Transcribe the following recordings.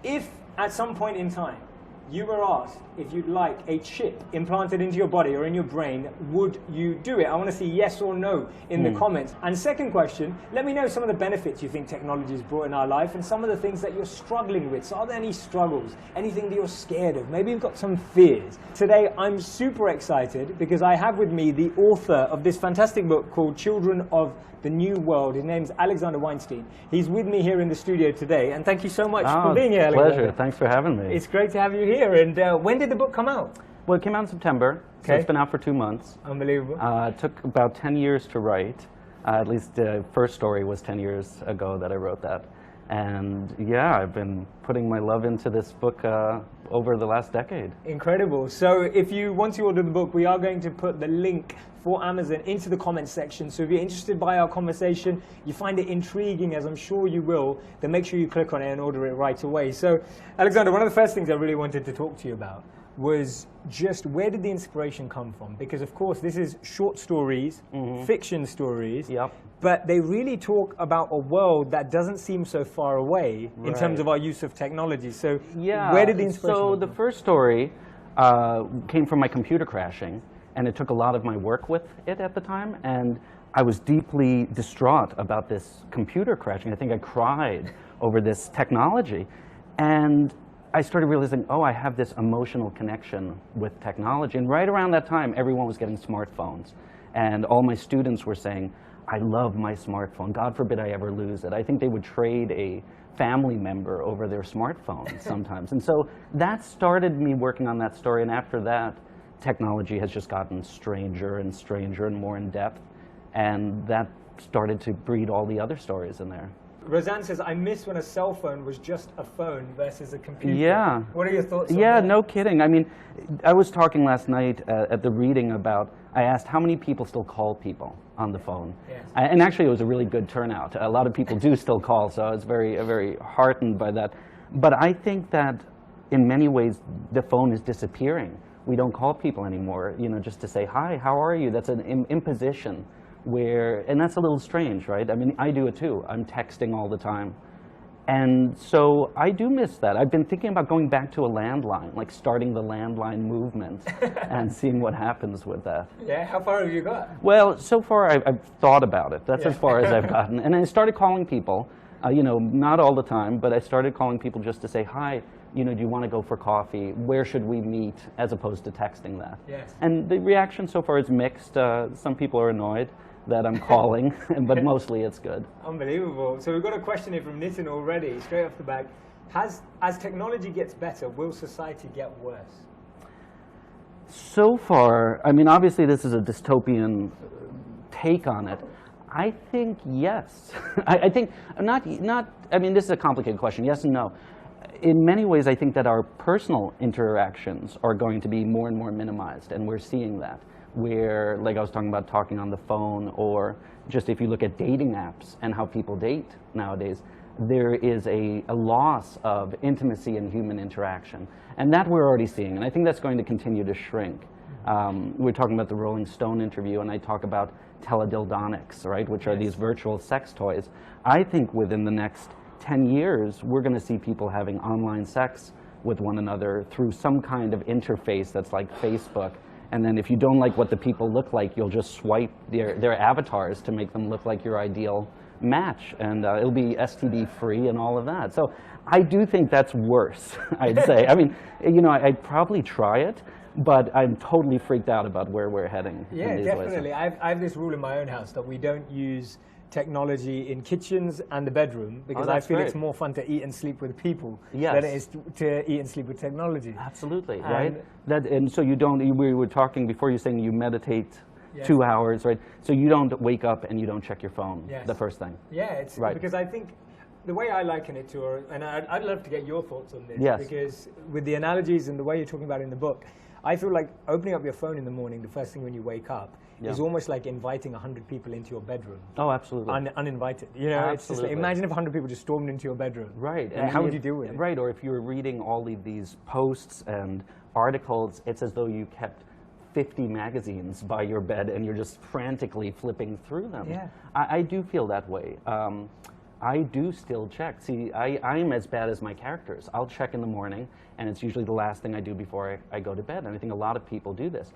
If at some point in time you were asked if you'd like a chip implanted into your body or in your brain, would you do it? I want to see yes or no in the comments. And second question, let me know some of the benefits you think technology has brought in our life and some of the things that you're struggling with. So are there any struggles, anything that you're scared of? Maybe you've got some fears. Today, I'm super excited because I have with me the author of this fantastic book called Children of the New World. His name's Alexander Weinstein. He's with me here in the studio today, and thank you so much for being here, Alexander. Pleasure. Thanks for having me. It's great to have you here. And when did the book come out? Well, it came out in September, so it's been out for 2 months. Unbelievable. It took about 10 years to write. At least the first story was 10 years ago that I wrote that. And yeah, I've been putting my love into this book over the last decade. Incredible. So if you want to order the book, we are going to put the link for Amazon into the comments section. So if you're interested by our conversation, you find it intriguing, as I'm sure you will, then make sure you click on it and order it right away. So Alexander, one of the first things I really wanted to talk to you about was just where did the inspiration come from? Because of course this is short stories, fiction stories, but they really talk about a world that doesn't seem so far away in terms of our use of technology. So where did the inspiration come from? The first story came from my computer crashing, and it took a lot of my work with it at the time, and I was deeply distraught about this computer crashing. I think I cried over this technology, and I started realizing, oh, I have this emotional connection with technology. And right around that time, everyone was getting smartphones. And all my students were saying, I love my smartphone. God forbid I ever lose it. I think they would trade a family member over their smartphone sometimes. And so that started me working on that story. And after that, technology has just gotten stranger and stranger and more in depth. And that started to breed all the other stories in there. Roseanne says, I miss when a cell phone was just a phone versus a computer. Yeah. What are your thoughts on that? Yeah, no kidding. I mean, I was talking last night at the reading about, I asked how many people still call people on the phone. Yes. And actually it was a really good turnout. A lot of people do still call, so I was very heartened by that. But I think that in many ways the phone is disappearing. We don't call people anymore, you know, just to say, hi, how are you? That's an imposition. And that's a little strange, right? I mean, I do it too. I'm texting all the time. And so I do miss that. I've been thinking about going back to a landline, like starting the landline movement and seeing what happens with that. Yeah, how far have you got? Well, so far I've thought about it. That's as far as I've gotten. And I started calling people, you know, not all the time, but I started calling people just to say, hi, you know, do you want to go for coffee? Where should we meet? As opposed to texting that. Yes. And the reaction so far is mixed. Some people are annoyed that I'm calling, but mostly it's good. Unbelievable. So we've got a question here from Nitin already, straight off the back. As technology gets better, will society get worse? So far, I mean, obviously this is a dystopian take on it. I think yes. I think not, I mean, this is a complicated question, yes and no. In many ways, I think that our personal interactions are going to be more and more minimized, and we're seeing that. Where, like I was talking about talking on the phone, or just if you look at dating apps and how people date nowadays, there is a loss of intimacy and human interaction. And that we're already seeing, and I think that's going to continue to shrink. We're talking about the Rolling Stone interview, and I talk about teledildonics, right, which are these virtual sex toys. I think within the next 10 years, we're going to see people having online sex with one another through some kind of interface that's like Facebook. And then if you don't like what the people look like, you'll just swipe their avatars to make them look like your ideal match. And it'll be STD free and all of that. So I do think that's worse, I'd say. I mean, you know, I'd probably try it, but I'm totally freaked out about where we're heading. Yeah, definitely. I have this rule in my own house that we don't use technology in kitchens and the bedroom, because I feel it's more fun to eat and sleep with people than it is to eat and sleep with technology. Absolutely, right? And so you don't, we were talking before, you're saying you meditate 2 hours, right? So you don't wake up and you don't check your phone the first thing. Yeah, it's because I think the way I liken it to, and I'd love to get your thoughts on this, because with the analogies and the way you're talking about it in the book, I feel like opening up your phone in the morning, the first thing when you wake up, is almost like inviting 100 people into your bedroom. Oh, absolutely. Uninvited. You know, it's just like, imagine if 100 people just stormed into your bedroom. Right. And how would you deal with it? Right, or if you were reading all of these posts and articles, it's as though you kept 50 magazines by your bed and you're just frantically flipping through them. Yeah. I do feel that way. I do still check. See, I'm as bad as my characters. I'll check in the morning, and it's usually the last thing I do before I go to bed. And I think a lot of people do this.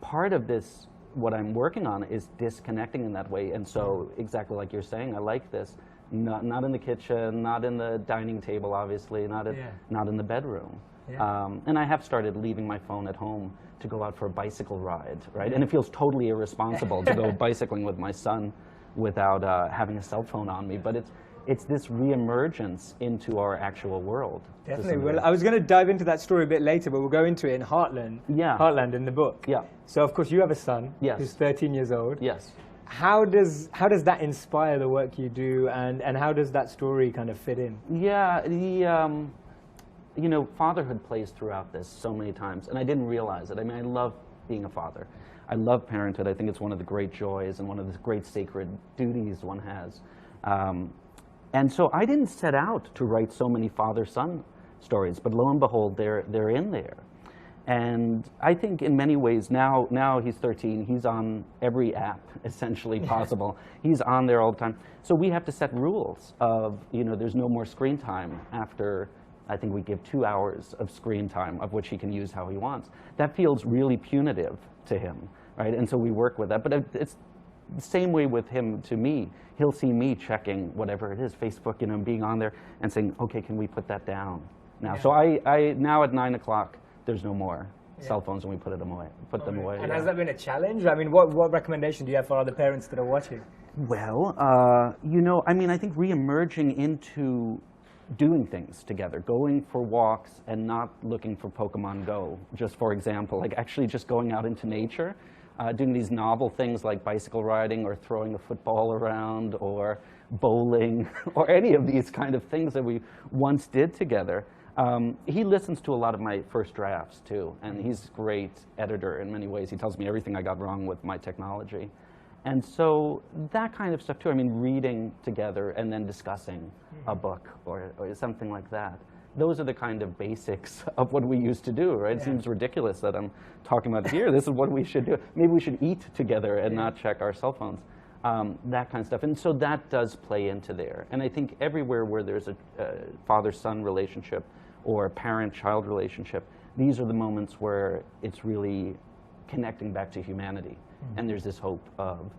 Part of this, what I'm working on, is disconnecting in that way. And so, exactly like you're saying, I like this. Not in the kitchen, not in the dining table, obviously, not in the bedroom. Yeah. And I have started leaving my phone at home to go out for a bicycle ride, right? Yeah. And it feels totally irresponsible to go bicycling with my son without having a cell phone on me. But it's this reemergence into our actual world. Definitely. Well, I was going to dive into that story a bit later, but we'll go into it in Heartland. Yeah. Heartland in the book. Yeah. So of course you have a son. Yes. Who's 13 years old. Yes. How does that inspire the work you do, and how does that story kind of fit in? Yeah, you know, fatherhood plays throughout this so many times, and I didn't realize it. I mean, I love being a father. I love parenthood. I think it's one of the great joys and one of the great sacred duties one has. And so I didn't set out to write so many father-son stories, but lo and behold, they're in there. And I think in many ways, now he's 13, he's on every app essentially possible. He's on there all the time. So we have to set rules of, you know, there's no more screen time after, I think we give 2 hours of screen time, of which he can use how he wants. That feels really punitive to him, right? And so we work with that. But it's the same way with him to me. He'll see me checking whatever it is, Facebook, you know, being on there and saying, okay, can we put that down now? Yeah. So I now at 9 o'clock, there's no more cell phones, and we put them away. And has that been a challenge? I mean, what recommendation do you have for other parents that are watching? Well, you know, I mean, I think re-emerging into doing things together, going for walks and not looking for Pokemon Go, just for example, like actually just going out into nature, doing these novel things like bicycle riding or throwing a football around or bowling or any of these kind of things that we once did together. He listens to a lot of my first drafts too, and he's a great editor in many ways. He tells me everything I got wrong with my technology. And so that kind of stuff too, I mean, reading together and then discussing a book or something like that. Those are the kind of basics of what we used to do, right? Yeah. It seems ridiculous that I'm talking about here. This is what we should do. Maybe we should eat together and not check our cell phones. That kind of stuff. And so that does play into there. And I think everywhere where there's a father-son relationship or a parent-child relationship, these are the moments where it's really connecting back to humanity. Mm-hmm. And there's this hope of,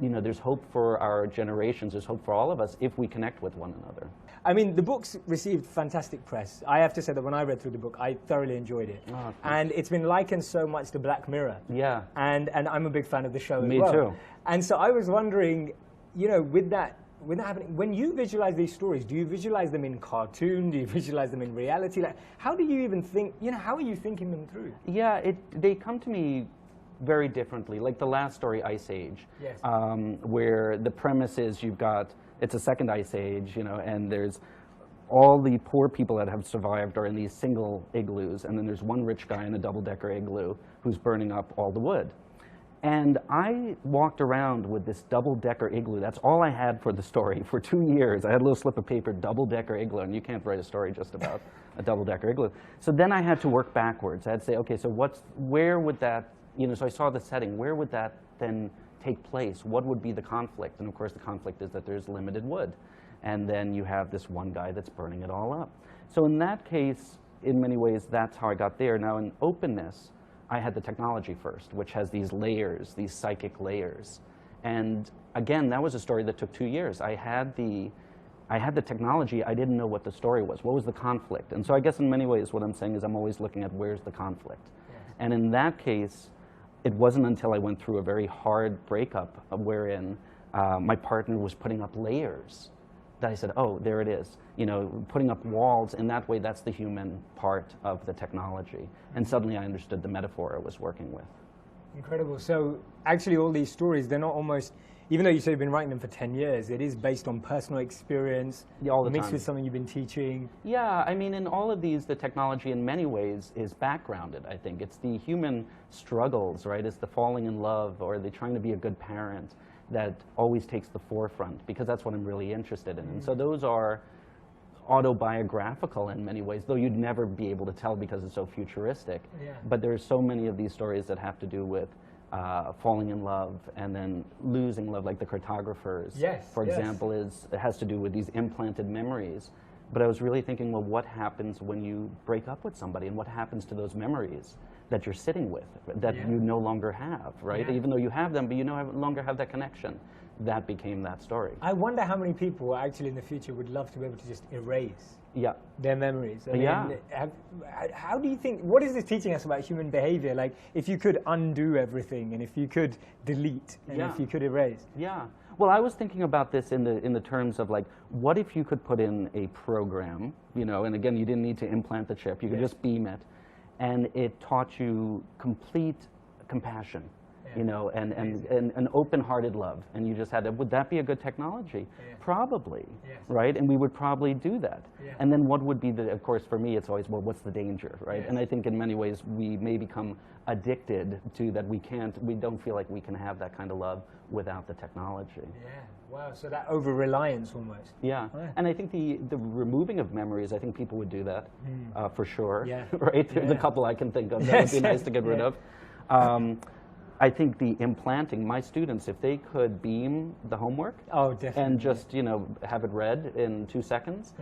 you know, there's hope for our generations, there's hope for all of us if we connect with one another. I mean, the book's received fantastic press. I have to say that when I read through the book, I thoroughly enjoyed it. Oh, and it's been likened so much to Black Mirror. Yeah. And I'm a big fan of the show as well. Me too. And so I was wondering, you know, with that happening, when you visualize these stories, do you visualize them in cartoon? Do you visualize them in reality? Like, how do you even think, you know, how are you thinking them through? Yeah, they come to me very differently. Like the last story, Ice Age, yes. Where the premise is it's a second ice age, you know, and there's all the poor people that have survived are in these single igloos, and then there's one rich guy in a double-decker igloo who's burning up all the wood. And I walked around with this double-decker igloo. That's all I had for the story for 2 years. I had a little slip of paper, double-decker igloo, and you can't write a story just about a double-decker igloo. So then I had to work backwards. I had to say, okay, so where would that, you know, so I saw the setting. Where would that then take place? What would be the conflict? And of course, the conflict is that there's limited wood. And then you have this one guy that's burning it all up. So in that case, in many ways, that's how I got there. Now in openness, I had the technology first, which has these layers, these psychic layers. And again, that was a story that took 2 years. I had the technology, I didn't know what the story was. What was the conflict? And so I guess in many ways what I'm saying is I'm always looking at where's the conflict. Yes. And in that case, it wasn't until I went through a very hard breakup wherein my partner was putting up layers that I said, oh, there it is. You know, putting up walls, in that way, that's the human part of the technology. And suddenly I understood the metaphor I was working with. Incredible. So actually all these stories, they're not almost, even though you say you've been writing them for 10 years, it is based on personal experience, all the mixed time. with something you've been teaching. Yeah, I mean, in all of these, the technology in many ways is backgrounded, I think. It's the human struggles, right? It's the falling in love or the trying to be a good parent that always takes the forefront, because that's what I'm really interested in. And so those are autobiographical in many ways, though you'd never be able to tell because it's so futuristic. Yeah. But there's so many of these stories that have to do with falling in love and then losing love, like the cartographers, Yes, for yes. example, it has to do with these implanted memories. But I was really thinking, well, what happens when you break up with somebody, and what happens to those memories that you're sitting with, that you no longer have, right? Yeah. Even though you have them, but you no longer have that connection. That became that story. I wonder how many people actually in the future would love to be able to just erase their memories. I mean, how do you think, what is this teaching us about human behavior? Like, if you could undo everything, and if you could delete, and if you could erase. Yeah. Well, I was thinking about this in the terms of, like, what if you could put in a program, you know, and again, you didn't need to implant the chip, you could just beam it, and it taught you complete compassion, you know, and an open-hearted love, and you just had to, would that be a good technology? Probably, right? And we would probably do that. And then what would be the, of course, for me, it's always, well, what's the danger, right? And I think in many ways, we may become addicted to that. We don't feel like we can have that kind of love without the technology. Yeah, wow, so that over-reliance almost. Yeah, and I think the removing of memories, I think people would do that, for sure, right? There's a couple I can think of that would be nice to get rid of. I think the implanting, my students, if they could beam the homework and just, you know, have it read in 2 seconds,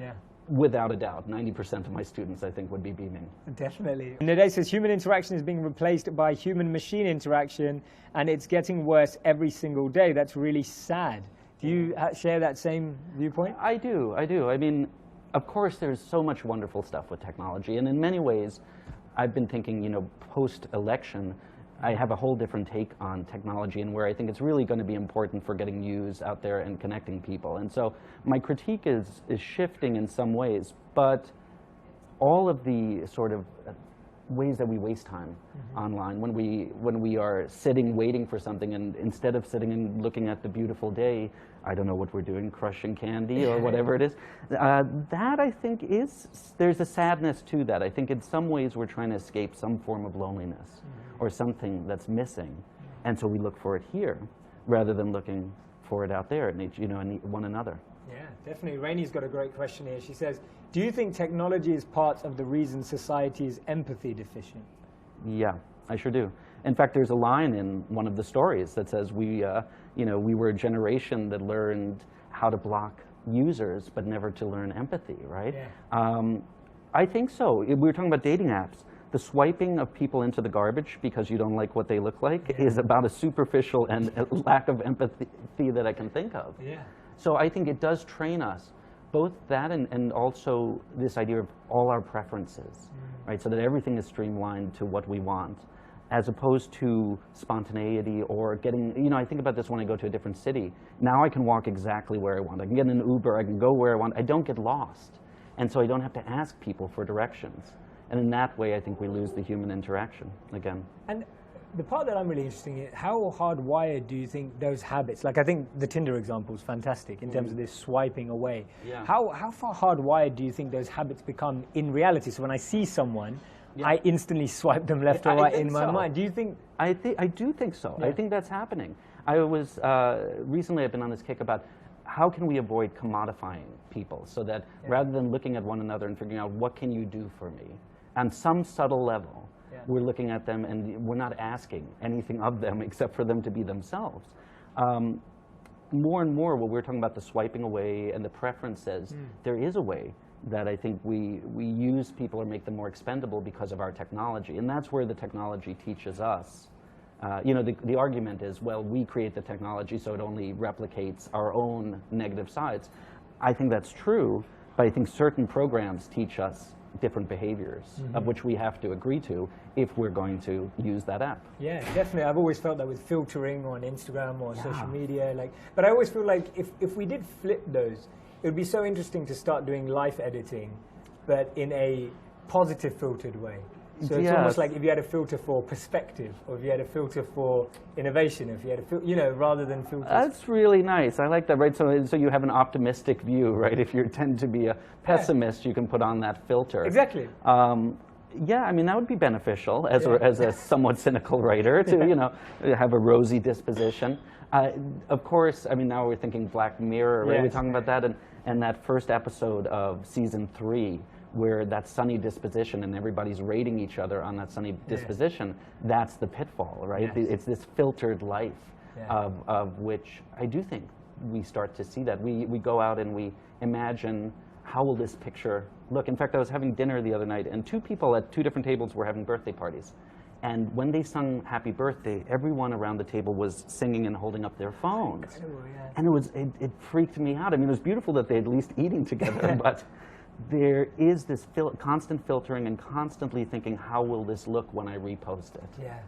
without a doubt, 90% of my students, I think, would be beaming. Definitely. Nade says human interaction is being replaced by human-machine interaction, and it's getting worse every single day. That's really sad. Do you share that same viewpoint? I do. I mean, of course, there's so much wonderful stuff with technology, and in many ways, I've been thinking, you know, post-election, I have a whole different take on technology, and where I think it's really going to be important for getting news out there and connecting people. And so my critique is shifting in some ways, but all of the sort of ways that we waste time online, when we are sitting waiting for something, and instead of sitting and looking at the beautiful day, I don't know what we're doing, crushing candy or whatever it is, that I think there's a sadness to that. I think in some ways we're trying to escape some form of loneliness or something that's missing, and so we look for it here rather than looking for it out there in each, you know, in one another. Yeah, definitely. Rainey's got a great question here. She says, do you think technology is part of the reason society is empathy deficient? Yeah, I sure do. In fact, there's a line in one of the stories that says we were a generation that learned how to block users, but never to learn empathy, right? Yeah. I think so. We were talking about dating apps. The swiping of people into the garbage because you don't like what they look like is about as superficial and a lack of empathy that I can think of. Yeah. So I think it does train us, both that and also this idea of all our preferences, right? So that everything is streamlined to what we want, as opposed to spontaneity or getting, you know, I think about this when I go to a different city. Now I can walk exactly where I want. I can get in an Uber, I can go where I want. I don't get lost. And so I don't have to ask people for directions. And in that way, I think we lose the human interaction again. And the part that I'm really interested in, how hardwired do you think those habits, like I think the Tinder example is fantastic in terms of this swiping away. Yeah. How far hardwired do you think those habits become in reality? So when I see someone, I instantly swipe them left or right in my mind. Do you think? I do think so. Yeah. I think that's happening. I was, recently I've been on this kick about how can we avoid commodifying people so that rather than looking at one another and figuring out what can you do for me, on some subtle level, we're looking at them and we're not asking anything of them except for them to be themselves. More and more, when we're talking about the swiping away and the preferences, there is a way that I think we use people or make them more expendable because of our technology. And that's where the technology teaches us. You know, the argument is, well, we create the technology so it only replicates our own negative sides. I think that's true, but I think certain programs teach us different behaviors of which we have to agree to if we're going to use that app. Yeah, definitely. I've always felt that with filtering on Instagram or social media, but I always feel like if we did flip those, it would be so interesting to start doing life editing, but in a positive filtered way. So it's almost like if you had a filter for perspective, or if you had a filter for innovation, if you had a you know, rather than filters. That's really nice. I like that, right? So you have an optimistic view, right? If you tend to be a pessimist, you can put on that filter. Exactly. Yeah, I mean, that would be beneficial as a somewhat cynical writer to, you know, have a rosy disposition. Of course, I mean, now we're thinking Black Mirror, right? We're talking about that, and that first episode of season 3, where that sunny disposition and everybody's rating each other on that sunny disposition, that's the pitfall, right? Yes. It's this filtered life of which I do think we start to see that. We go out and we imagine, how will this picture look? In fact, I was having dinner the other night, and two people at two different tables were having birthday parties. And when they sung Happy Birthday, everyone around the table was singing and holding up their phones. Incredible, yeah. And it freaked me out. I mean, it was beautiful that they're at least eating together, but there is this constant filtering and constantly thinking, how will this look when I repost it? Yeah.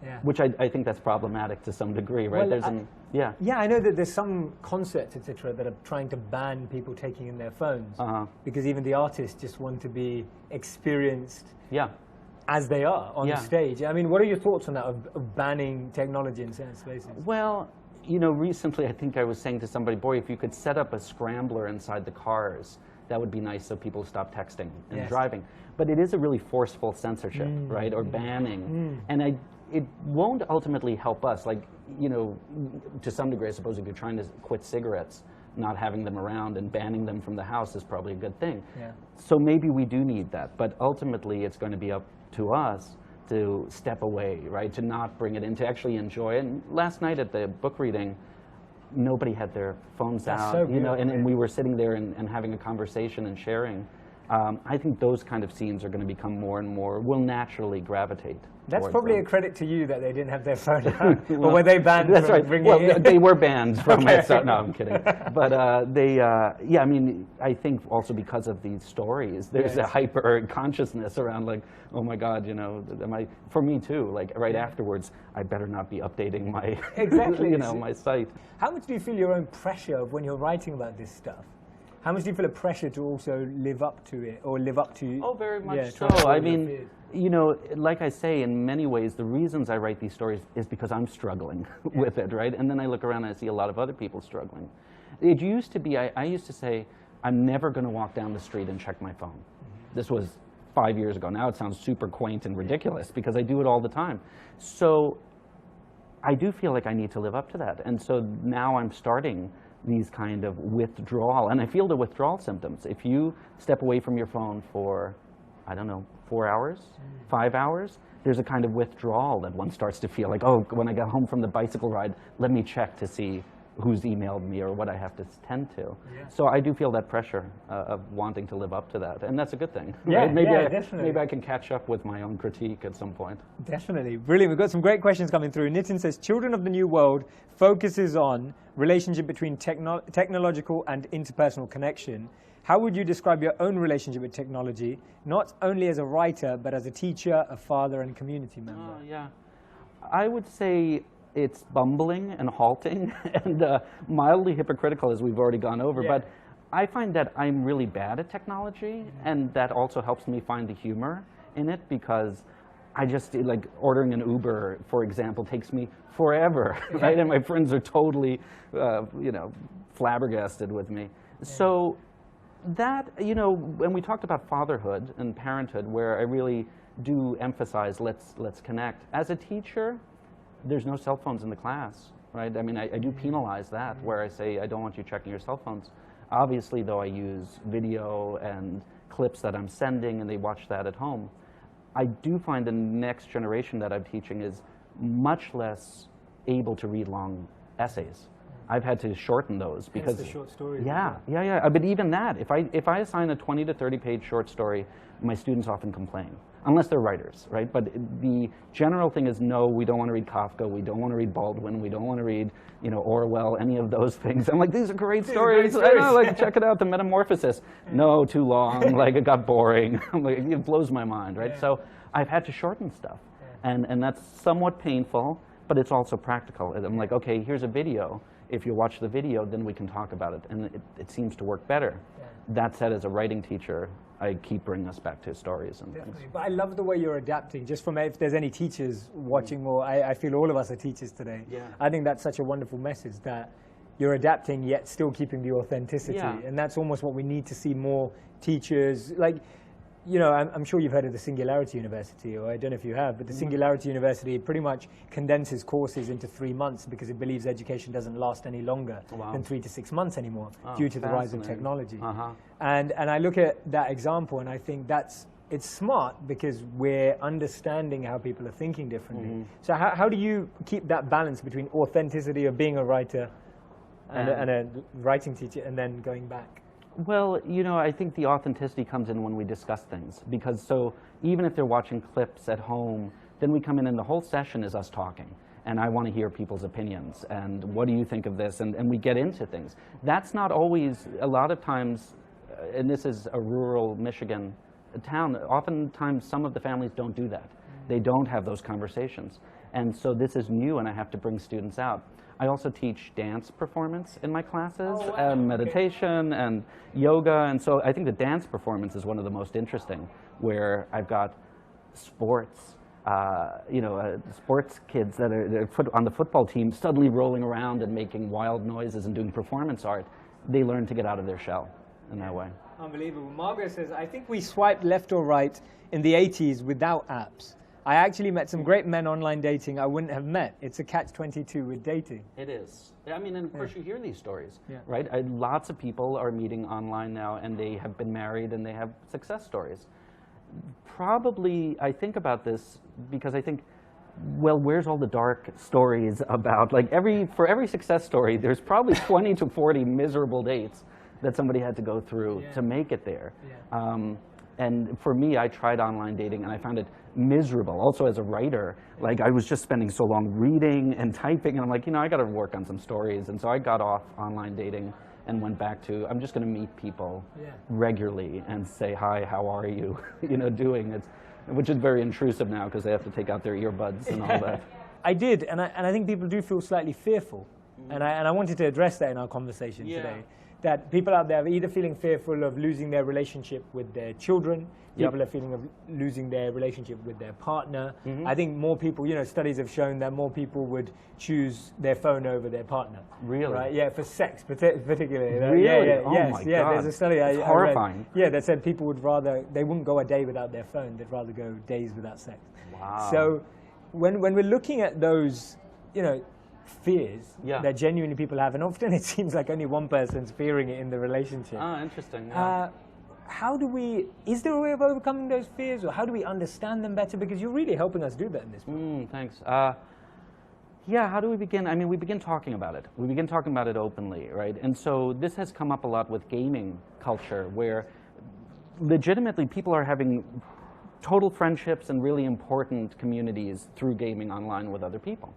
Yeah. Which I think that's problematic to some degree, right? Well, yeah, I know that there's some concerts, etc., that are trying to ban people taking in their phones because even the artists just want to be experienced as they are on the stage. I mean, what are your thoughts on that, of banning technology in certain spaces? Well, you know, recently I think I was saying to somebody, boy, if you could set up a scrambler inside the cars, that would be nice so people stop texting and driving. But it is a really forceful censorship, right, or banning. And it won't ultimately help us. Like, you know, to some degree, I suppose if you're trying to quit cigarettes, not having them around and banning them from the house is probably a good thing. Yeah. So maybe we do need that, but ultimately it's going to be up to us to step away, right? To not bring it in, to actually enjoy it. And last night at the book reading, nobody had their phones out, so you know, and we were sitting there and having a conversation and sharing. I think those kind of scenes are going to become more and more, will naturally gravitate. That's probably a credit to you that they didn't have their phone out. Or were they banned that's from right. bringing Well, it in? they were banned from it. So, no, I'm kidding. But yeah, I mean, I think also because of these stories, there's a hyper consciousness around like, oh my God, you know, for me too, like right afterwards, I better not be updating my, you know, my site. How much do you feel your own pressure of when you're writing about this stuff? How much do you feel a pressure to also live up to it, or live up to? Oh, very much so. I mean, you know, like I say, in many ways, the reasons I write these stories is because I'm struggling with it, right? And then I look around and I see a lot of other people struggling. It used to be, I used to say, I'm never going to walk down the street and check my phone. This was 5 years ago. Now it sounds super quaint and ridiculous because I do it all the time. So I do feel like I need to live up to that. And so now I'm starting these kind of withdrawal, and I feel the withdrawal symptoms. If you step away from your phone for, I don't know, 4 hours, 5 hours, there's a kind of withdrawal that one starts to feel like, oh, when I get home from the bicycle ride, let me check to see who's emailed me or what I have to tend to. Yeah. So I do feel that pressure of wanting to live up to that, and that's a good thing. Yeah, right? Definitely. Maybe I can catch up with my own critique at some point. Definitely. Brilliant. We've got some great questions coming through. Nitin says, Children of the New World focuses on relationship between technological and interpersonal connection. How would you describe your own relationship with technology, not only as a writer, but as a teacher, a father, and community member? Yeah. I would say it's bumbling and halting and mildly hypocritical, as we've already gone over. But I find that I'm really bad at technology, and that also helps me find the humor in it, because I just, like, ordering an Uber, for example, takes me forever, right? And my friends are totally, you know, flabbergasted with me. So that, you know, when we talked about fatherhood and parenthood, where I really do emphasize let's connect. As a teacher, there's no cell phones in the class, right? I mean, I do penalize that, where I say, I don't want you checking your cell phones. Obviously, though, I use video and clips that I'm sending, and they watch that at home. I do find the next generation that I'm teaching is much less able to read long essays. I've had to shorten those because the short stories. Yeah. But even that, if I assign a 20 to 30 page short story, my students often complain, unless they're writers, right? But the general thing is, no, we don't want to read Kafka, we don't want to read Baldwin, we don't want to read, you know, Orwell, any of those things. I'm like, these are great stories. I know, like, check it out, The Metamorphosis. No, too long, like, it got boring. I'm like, it blows my mind, right? So I've had to shorten stuff, and that's somewhat painful, but it's also practical. I'm like, okay, here's a video. If you watch the video, then we can talk about it, and it seems to work better. That said, as a writing teacher, I keep bringing us back to stories and things. But I love the way you're adapting. Just from, if there's any teachers watching more, I feel all of us are teachers today. I think that's such a wonderful message, that you're adapting yet still keeping the authenticity. And that's almost what we need to see more teachers. Like, you know, I'm sure you've heard of the Singularity University, or I don't know if you have, but the Singularity University pretty much condenses courses into 3 months because it believes education doesn't last any longer than 3 to 6 months anymore due to the rise of technology. And I look at that example and I think it's smart because we're understanding how people are thinking differently. So how do you keep that balance between authenticity of being a writer and a writing teacher and then going back? Well, you know, I think the authenticity comes in when we discuss things, because so even if they're watching clips at home, then we come in and the whole session is us talking. And I want to hear people's opinions, and what do you think of this? And we get into things. That's not always, a lot of times, and this is a rural Michigan town, oftentimes some of the families don't do that. They don't have those conversations. And so this is new, and I have to bring students out. I also teach dance performance in my classes, and meditation and yoga, and so I think the dance performance is one of the most interesting, where I've got sports, you know, sports kids that are on the football team suddenly rolling around and making wild noises and doing performance art. They learn to get out of their shell in that way. Unbelievable. Margaret says, I think we swiped left or right in the 80s without apps. I actually met some great men online dating I wouldn't have met. It's a catch-22 with dating. It is. I mean, and of course you hear these stories, right? Lots of people are meeting online now, and they have been married and they have success stories. Probably, I think about this because I think, well, where's all the dark stories about? Like for every success story, there's probably 20 to 40 miserable dates that somebody had to go through to make it there. And for me, I tried online dating and I found it miserable. Also as a writer, like I was just spending so long reading and typing, and I'm like, you know, I got to work on some stories. And so I got off online dating and went back to, I'm just going to meet people regularly and say, hi, how are you, you know, doing. Which is very intrusive now because they have to take out their earbuds and all that. I did, and I think people do feel slightly fearful. And I wanted to address that in our conversation today. That people out there are either feeling fearful of losing their relationship with their children, people are feeling of losing their relationship with their partner. I think more people, you know, studies have shown that more people would choose their phone over their partner. Really? Right? Yeah, for sex particularly. Really? Yeah, oh my God. There's a study I horrifying. read, that said people would rather, they wouldn't go a day without their phone, they'd rather go days without sex. Wow. So when we're looking at those, you know, fears that genuinely people have, and often it seems like only one person's fearing it in the relationship. Ah, interesting. How do we, is there a way of overcoming those fears, or how do we understand them better? Because you're really helping us do that in this book. Thanks. Yeah, how do we begin? I mean, we begin talking about it. We begin talking about it openly, right? And so this has come up a lot with gaming culture, where legitimately people are having total friendships and really important communities through gaming online with other people.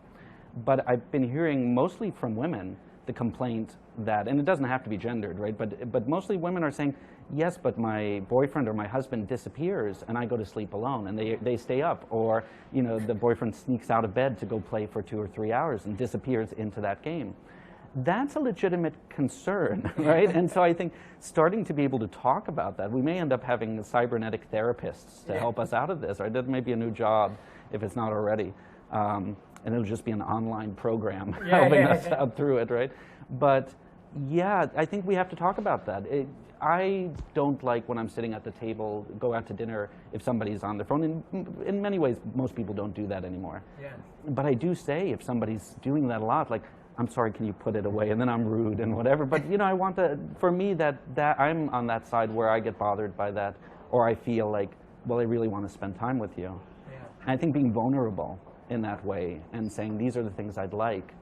But I've been hearing mostly from women the complaint that, and it doesn't have to be gendered, right? But mostly women are saying, yes, but my boyfriend or my husband disappears and I go to sleep alone, and they stay up. Or, you know, the boyfriend sneaks out of bed to go play for 2 or 3 hours and disappears into that game. That's a legitimate concern, right? And so I think starting to be able to talk about that, we may end up having cybernetic therapists to help us out of this, right? That may be a new job if it's not already. And it'll just be an online program helping us out through it, right? But yeah, I think we have to talk about that. I don't like when I'm sitting at the table, go out to dinner, if somebody's on their phone. In many ways, most people don't do that anymore. But I do say, if somebody's doing that a lot, like, I'm sorry, can you put it away? And then I'm rude and whatever. But you know, I want to, for me, that I'm on that side where I get bothered by that, or I feel like, well, I really want to spend time with you. And I think being vulnerable in that way and saying, these are the things I'd like,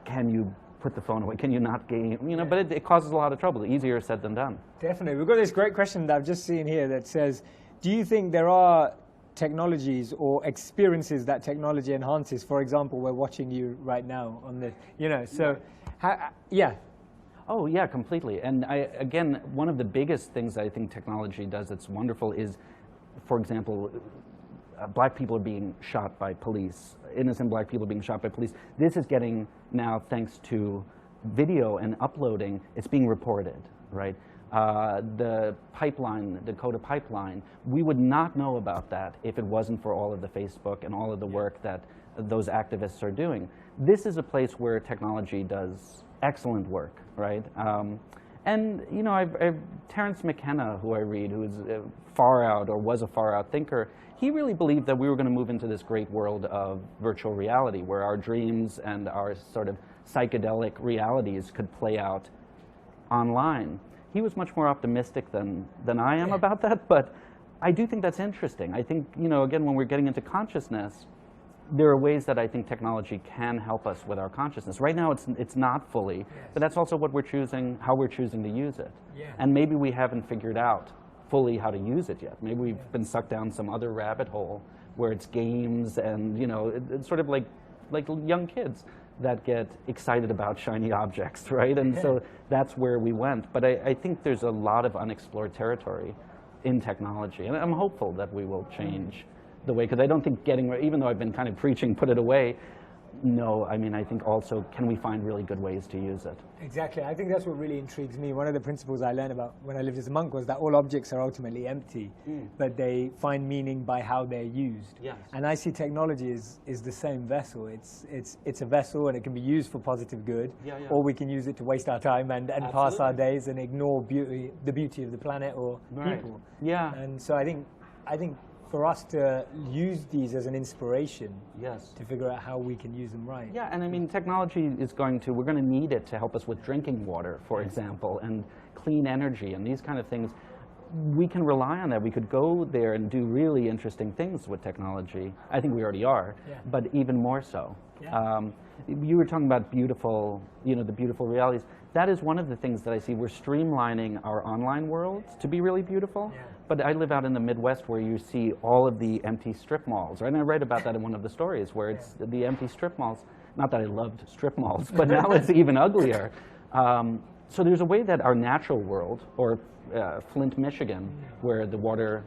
can you put the phone away, can you not game, you know, but it causes a lot of trouble. Easier said than done. Definitely. We've got this great question that I've just seen here that says, do you think there are technologies or experiences that technology enhances? For example, we're watching you right now on the, you know, so, Oh yeah, completely. And again, one of the biggest things I think technology does that's wonderful is, for example, black people are being shot by police. Innocent black people are being shot by police. This is getting now, thanks to video and uploading, it's being reported, right? The pipeline, the Dakota pipeline, we would not know about that if it wasn't for all of the Facebook and all of the work that those activists are doing. This is a place where technology does excellent work, right? And you know, Terence McKenna, who I read, who is far out or was a far out thinker, he really believed that we were going to move into this great world of virtual reality, where our dreams and our sort of psychedelic realities could play out online. He was much more optimistic than I am about that, but I do think that's interesting. I think, you know, again, when we're getting into consciousness, there are ways that I think technology can help us with our consciousness. Right now, it's not fully, but that's also what we're choosing, how we're choosing to use it. And maybe we haven't figured out fully how to use it yet. Maybe we've been sucked down some other rabbit hole where it's games and, you know, it's sort of like young kids that get excited about shiny objects, right? And so that's where we went. But I think there's a lot of unexplored territory in technology, and I'm hopeful that we will change the way, because I don't think even though I've been kind of preaching, put it away, no, I mean, I think also, can we find really good ways to use it? Exactly. I think that's what really intrigues me. One of the principles I learned about when I lived as a monk was that all objects are ultimately empty, but they find meaning by how they're used. Yes. And I see technology is the same vessel. It's a vessel, and it can be used for positive good, or we can use it to waste our time and pass our days and ignore the beauty of the planet or people. Yeah. And so I think for us to use these as an inspiration to figure out how we can use them right. Yeah, and I mean, technology is we're going to need it to help us with drinking water, for example, and clean energy and these kind of things. We can rely on that. We could go there and do really interesting things with technology. I think we already are, but even more so. You were talking about beautiful, you know, the beautiful realities. That is one of the things that I see. We're streamlining our online worlds to be really beautiful. But I live out in the Midwest where you see all of the empty strip malls, right? And I write about that in one of the stories, where it's the empty strip malls. Not that I loved strip malls, but now it's even uglier. So there's a way that our natural world, or Flint, Michigan, where the water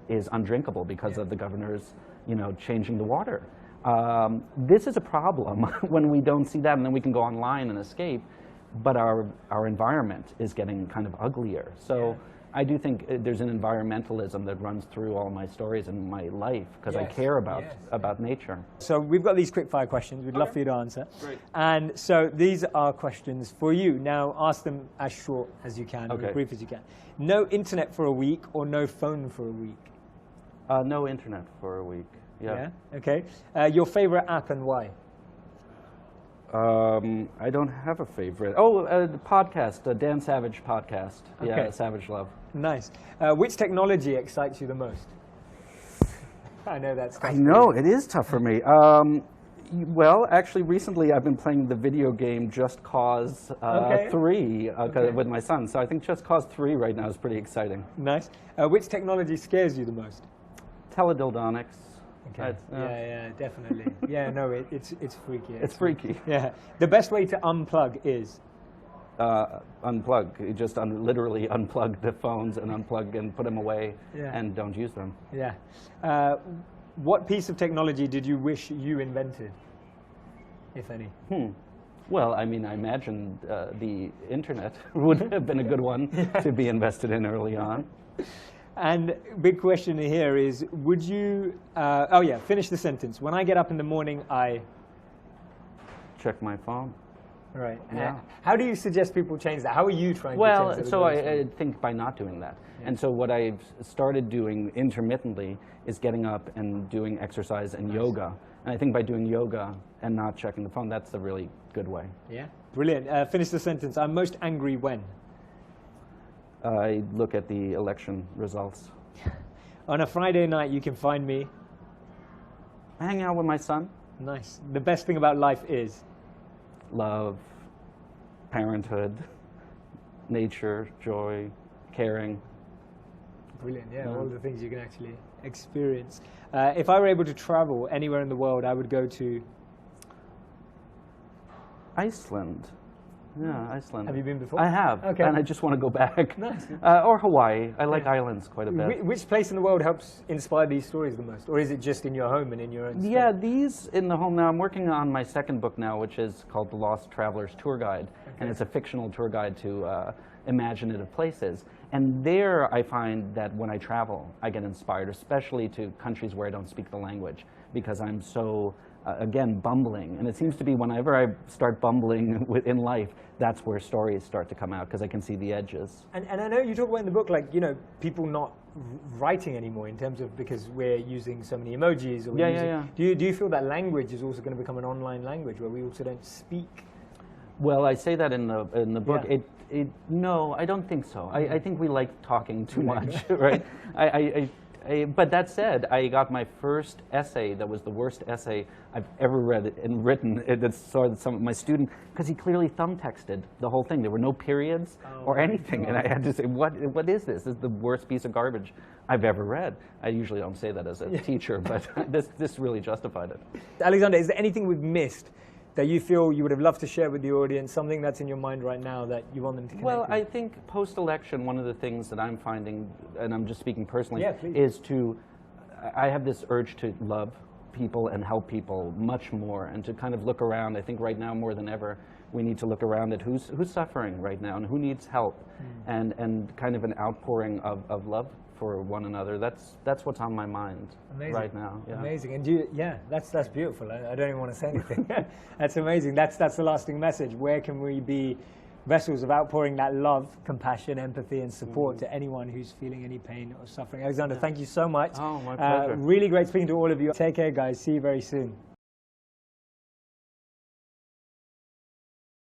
is undrinkable because of the governor's, you know, changing the water. This is a problem when we don't see that, and then we can go online and escape, but our environment is getting kind of uglier. So I do think there's an environmentalism that runs through all my stories and my life, because I care about nature. So we've got these quick-fire questions we'd love for you to answer. Great. And so these are questions for you. Now ask them as short as you can, as brief as you can. No internet for a week or no phone for a week? No internet for a week. Okay. Your favorite app and why? I don't have a favorite. Oh, the podcast, Dan Savage podcast. Yeah, Savage Love. Nice. Which technology excites you the most? I know that's tough. I know, it is tough for me. Well, actually, recently I've been playing the video game Just Cause 3 with my son. So I think Just Cause 3 right now is pretty exciting. Nice. Which technology scares you the most? Teledildonics. Okay. Yeah, definitely. No, it's freaky. It's freaky. Yeah. The best way to unplug is? Unplug. You just literally unplug the phones and unplug and put them away and don't use them. Yeah. What piece of technology did you wish you invented, if any? Well, I mean, I imagine the internet would have been a good one to be invested in early on. And big question here is, would you, finish the sentence. When I get up in the morning, I... check my phone. Right. Yeah. How do you suggest people change that? How are you trying to change that? Well, so I think by not doing that. And so what I've started doing intermittently is getting up and doing exercise and yoga. And I think by doing yoga and not checking the phone, that's a really good way. Yeah. Brilliant. Finish the sentence. I'm most angry when? I look at the election results. On a Friday night, you can find me? Hang out with my son. Nice. The best thing about life is? Love, parenthood, nature, joy, caring. Brilliant, all the things you can actually experience. If I were able to travel anywhere in the world, I would go to? Iceland. Yeah, Iceland. Have you been before? I have, and I just want to go back. Nice. Or Hawaii. I like islands quite a bit. Which place in the world helps inspire these stories the most? Or is it just in your home and in your own state? Yeah, these in the home now. I'm working on my second book now, which is called The Lost Traveler's Tour Guide. And it's a fictional tour guide to imaginative places. And there I find that when I travel, I get inspired, especially to countries where I don't speak the language, because I'm so again, bumbling. And it seems to be whenever I start bumbling in life, that's where stories start to come out, because I can see the edges. And I know you talk about in the book, like, you know, people not writing anymore in terms of, because we're using so many emojis. Or Do you feel that language is also going to become an online language where we also don't speak? Well, I say that in the book. Yeah. No, I don't think so. I think we like talking too much, right? But that said, I got my first essay that was the worst essay I've ever read and written. That saw some of my student, because he clearly thumbtexted the whole thing. There were no periods or anything, and I had to say, what is this? This is the worst piece of garbage I've ever read. I usually don't say that as a teacher, but this really justified it. Alexander, is there anything we've missed that you feel you would have loved to share with the audience, something that's in your mind right now that you want them to connect with? I think post-election, one of the things that I'm finding, and I'm just speaking personally, is I have this urge to love people and help people much more, and to kind of look around. I think right now more than ever, we need to look around at who's suffering right now and who needs help, and kind of an outpouring of love for one another. That's what's on my mind right now. Yeah. Amazing. And that's beautiful. I don't even want to say anything. That's amazing. That's the lasting message. Where can we be vessels of outpouring that love, compassion, empathy, and support to anyone who's feeling any pain or suffering? Alexander, thank you so much. Oh, my pleasure. Really great speaking to all of you. Take care, guys. See you very soon.